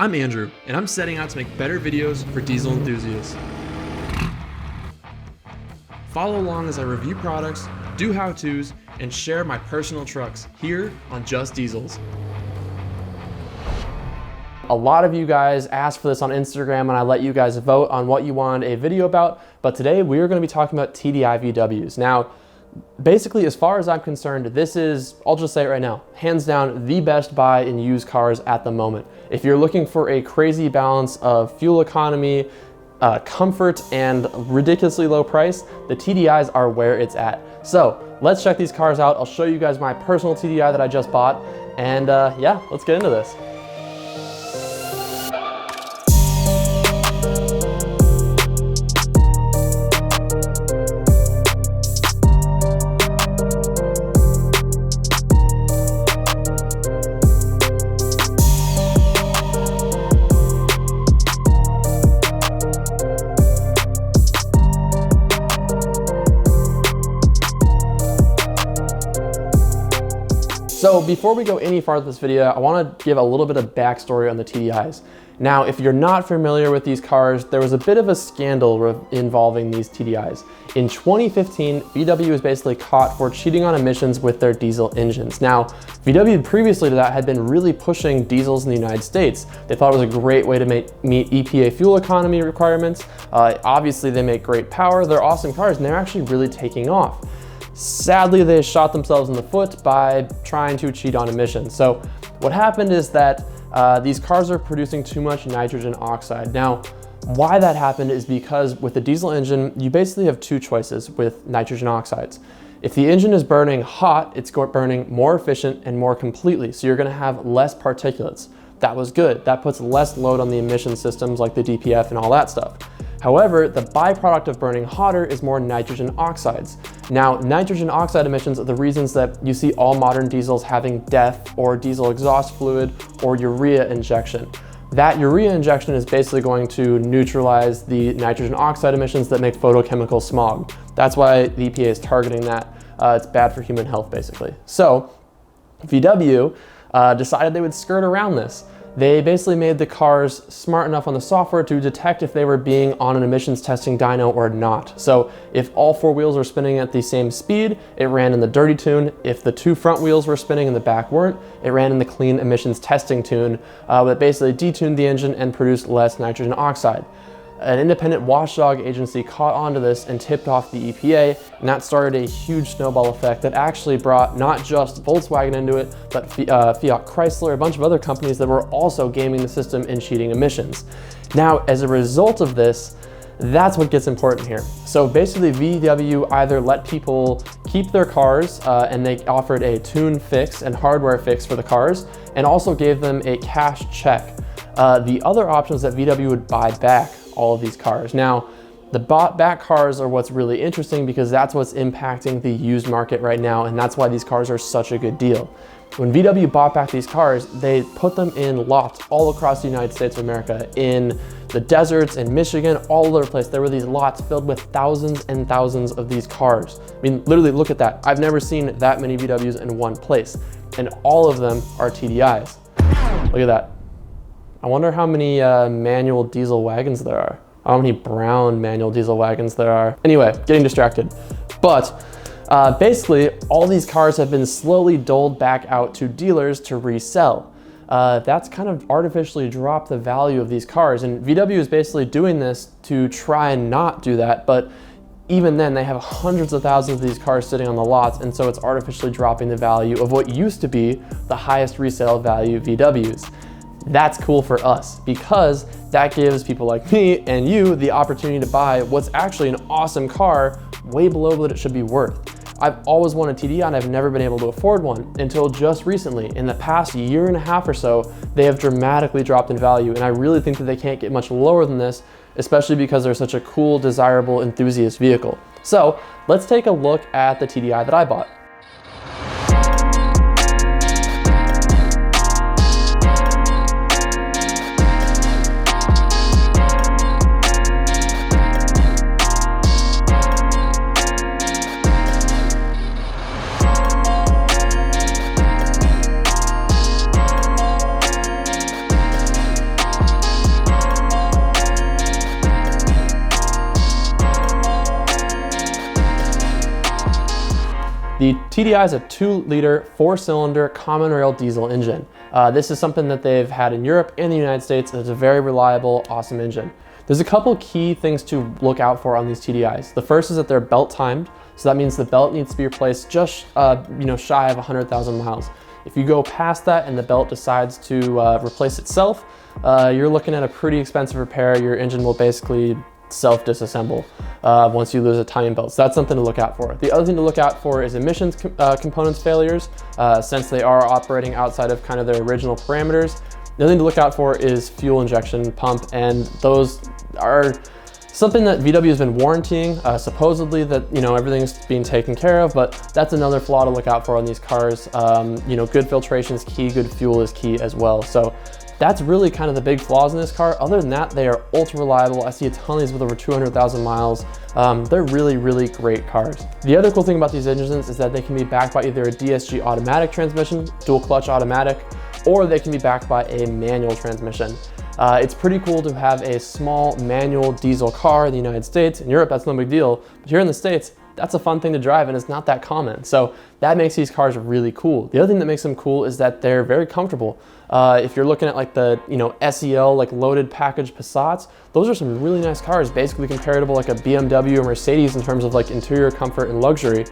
I'm Andrew, and I'm setting out to make better videos for diesel enthusiasts. Follow along as I review products, do how-tos, and share my personal trucks here on Just Diesels. A lot of you guys asked for this on Instagram and I let you guys vote on what you wanted a video about, but today we are going to be talking about TDI VWs. Now, basically, as far as I'm concerned, this is, I'll just say it right now, hands down the best buy in used cars at the moment. If you're looking for a crazy balance of fuel economy, comfort, and ridiculously low price, the TDIs are where it's at. So let's check these cars out. I'll show you guys my personal TDI that I just bought, and yeah, let's get into this. So before we go any farther with this video, I want to give a little bit of backstory on the TDIs. Now, if you're not familiar with these cars, there was a bit of a scandal involving these TDIs. In 2015, VW was basically caught for cheating on emissions with their diesel engines. Now, VW previously to that had been really pushing diesels in the United States. They thought it was a great way to meet EPA fuel economy requirements. Obviously, they make great power, they're awesome cars, and they're actually really taking off. Sadly, they shot themselves in the foot by trying to cheat on emissions. So what happened is that these cars are producing too much nitrogen oxide. Now, why that happened is because with the diesel engine, you basically have two choices with nitrogen oxides. If the engine is burning hot, it's burning more efficient and more completely, so you're gonna have less particulates. That was good. That puts less load on the emission systems like the DPF and all that stuff. However, the byproduct of burning hotter is more nitrogen oxides. Now, nitrogen oxide emissions are the reasons that you see all modern diesels having DEF or diesel exhaust fluid or urea injection. That urea injection is basically going to neutralize the nitrogen oxide emissions that make photochemical smog. That's why the EPA is targeting that. It's bad for human health, basically. So, VW decided they would skirt around this. They basically made the cars smart enough on the software to detect if they were being on an emissions testing dyno or not. So if all four wheels were spinning at the same speed, it ran in the dirty tune. If the two front wheels were spinning and the back weren't, it ran in the clean emissions testing tune that basically detuned the engine and produced less nitrogen oxide. An independent watchdog agency caught onto this and tipped off the EPA, and that started a huge snowball effect that actually brought not just Volkswagen into it, but Fiat Chrysler, a bunch of other companies that were also gaming the system and cheating emissions. Now, as a result of this, that's what gets important here. So basically, VW either let people keep their cars and they offered a tune fix and hardware fix for the cars, and also gave them a cash check. The other option is that VW would buy back all of these cars. Now, the bought back cars are what's really interesting because that's what's impacting the used market right now, and that's why these cars are such a good deal. When VW bought back these cars, they put them in lots all across the United States of America, in the deserts, in Michigan, all over the place. There were these lots filled with thousands and thousands of these cars. I mean, literally look at that. I've never seen that many VWs in one place, and all of them are TDIs. Look at that. I wonder how many manual diesel wagons there are. How many brown manual diesel wagons there are. Anyway, getting distracted. But basically, all these cars have been slowly doled back out to dealers to resell. That's kind of artificially dropped the value of these cars. And VW is basically doing this to try and not do that. But even then, they have hundreds of thousands of these cars sitting on the lots. And so it's artificially dropping the value of what used to be the highest resale value VWs. That's cool for us because that gives people like me and you the opportunity to buy what's actually an awesome car way below what it should be worth. I've always wanted a TDI and I've never been able to afford one until just recently. In the past year and a half or so, they have dramatically dropped in value, and I really think that they can't get much lower than this, especially because they're such a cool, desirable enthusiast vehicle. So let's take a look at the TDI that I bought. The TDI is a 2-liter, 4-cylinder common rail diesel engine. This is something that they've had in Europe and the United States. It's a very reliable, awesome engine. There's a couple key things to look out for on these TDIs. The first is that they're belt timed. So that means the belt needs to be replaced just shy of 100,000 miles. If you go past that and the belt decides to replace itself, you're looking at a pretty expensive repair. Your engine will basically self-disassemble once you lose a timing belt. So that's something to look out for. The other thing to look out for is emissions components failures, since they are operating outside of kind of their original parameters. The other thing to look out for is fuel injection pump, and those are something that VW has been warranting, supposedly that, everything's being taken care of, but that's another flaw to look out for on these cars. Good filtration is key, good fuel is key as well. So that's really kind of the big flaws in this car. Other than that, they are ultra reliable. I see a ton of these with over 200,000 miles. They're really, really great cars. The other cool thing about these engines is that they can be backed by either a DSG automatic transmission, dual clutch automatic, or they can be backed by a manual transmission. It's pretty cool to have a small manual diesel car in the United States. In Europe, that's no big deal, but here in the States, that's a fun thing to drive and it's not that common. So that makes these cars really cool. The other thing that makes them cool is that they're very comfortable. If you're looking at like the SEL, like loaded package Passats, those are some really nice cars, basically comparable like a BMW or Mercedes in terms of like interior comfort and luxury,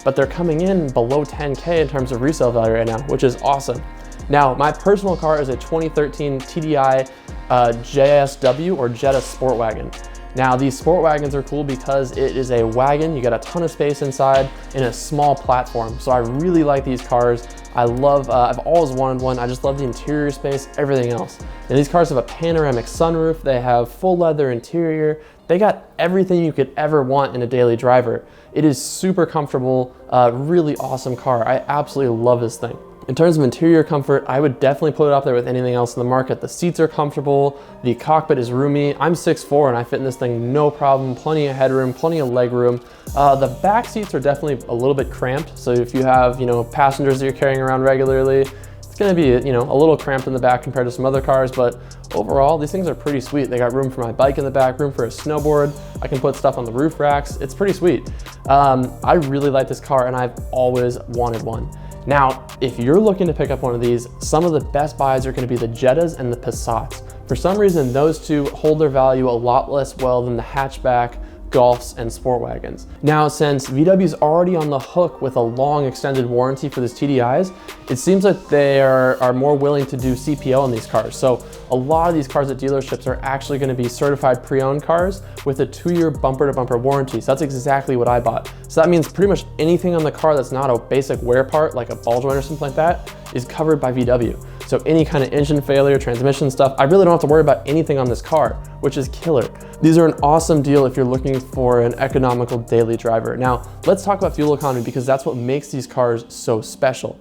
but they're coming in below 10K in terms of resale value right now, which is awesome. Now, my personal car is a 2013 TDI JSW or Jetta Sport Wagon. Now, these sport wagons are cool because it is a wagon, you got a ton of space inside in a small platform. So I really like these cars. I've always wanted one. I just love the interior space, everything else. And these cars have a panoramic sunroof, they have full leather interior, they got everything you could ever want in a daily driver. It is super comfortable, really awesome car. I absolutely love this thing. In terms of interior comfort, I would definitely put it up there with anything else in the market. The seats are comfortable, the cockpit is roomy. I'm 6'4" and I fit in this thing no problem, plenty of headroom, plenty of leg room. The back seats are definitely a little bit cramped. So if you have, passengers that you're carrying around regularly, it's gonna be, a little cramped in the back compared to some other cars, but overall, these things are pretty sweet. They got room for my bike in the back, room for a snowboard. I can put stuff on the roof racks. It's pretty sweet. I really like this car and I've always wanted one. Now, if you're looking to pick up one of these, some of the best buys are going to be the Jettas and the Passats. For some reason, those two hold their value a lot less well than the hatchback, Golfs, and sport wagons. Now, since VW is already on the hook with a long extended warranty for these TDIs, it seems like they are more willing to do CPO on these cars. So a lot of these cars at dealerships are actually going to be certified pre-owned cars with a 2-year bumper-to-bumper warranty. So that's exactly what I bought. So that means pretty much anything on the car that's not a basic wear part, like a ball joint or something like that, is covered by VW. So any kind of engine failure, transmission stuff, I really don't have to worry about anything on this car, which is killer. These are an awesome deal if you're looking for an economical daily driver. Now, let's talk about fuel economy because that's what makes these cars so special.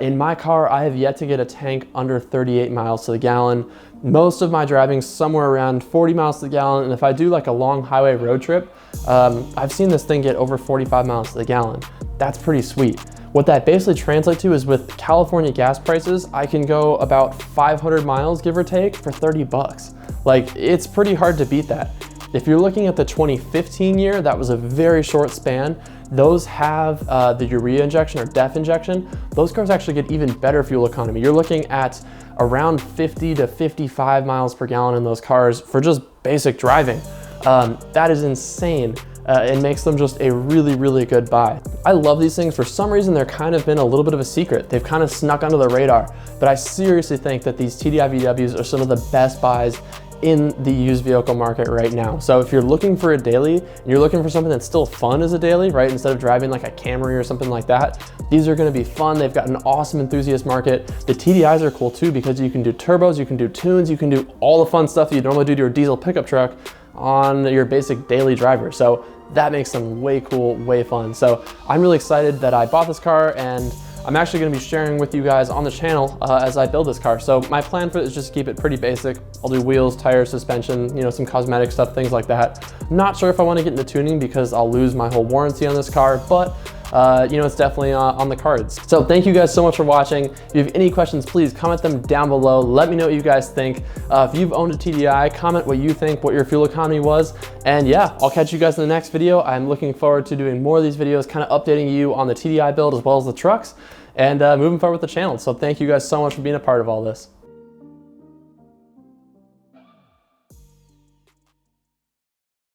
In my car, I have yet to get a tank under 38 miles to the gallon. Most of my driving somewhere around 40 miles to the gallon, and if I do like a long highway road trip, I've seen this thing get over 45 miles to the gallon. That's pretty sweet. What that basically translates to is with California gas prices, I can go about 500 miles, give or take, for 30 bucks. Like, it's pretty hard to beat that. If you're looking at the 2015 year, that was a very short span. Those have the urea injection or DEF injection. Those cars actually get even better fuel economy. You're looking at around 50 to 55 miles per gallon in those cars for just basic driving. That is insane. It makes them just a really, really good buy. I love these things. For some reason, they're kind of been a little bit of a secret. They've kind of snuck under the radar, but I seriously think that these TDI VWs are some of the best buys in the used vehicle market right now. So if you're looking for a daily and you're looking for something that's still fun as a daily, right? Instead of driving like a Camry or something like that, these are gonna be fun. They've got an awesome enthusiast market. The TDIs are cool too because you can do turbos, you can do tunes, you can do all the fun stuff that you normally do to your diesel pickup truck on your basic daily driver. So that makes them way cool, way fun. So I'm really excited that I bought this car, and I'm actually gonna be sharing with you guys on the channel as I build this car. So my plan for it is just to keep it pretty basic. I'll do wheels, tires, suspension, some cosmetic stuff, things like that. I'm not sure if I wanna get into tuning because I'll lose my whole warranty on this car, but you know, it's definitely on the cards. So thank you guys so much for watching. If you have any questions, please comment them down below. Let me know what you guys think. If you've owned a TDI, comment what you think, what your fuel economy was. And yeah, I'll catch you guys in the next video. I'm looking forward to doing more of these videos, kind of updating you on the TDI build as well as the trucks, and moving forward with the channel. So thank you guys so much for being a part of all this.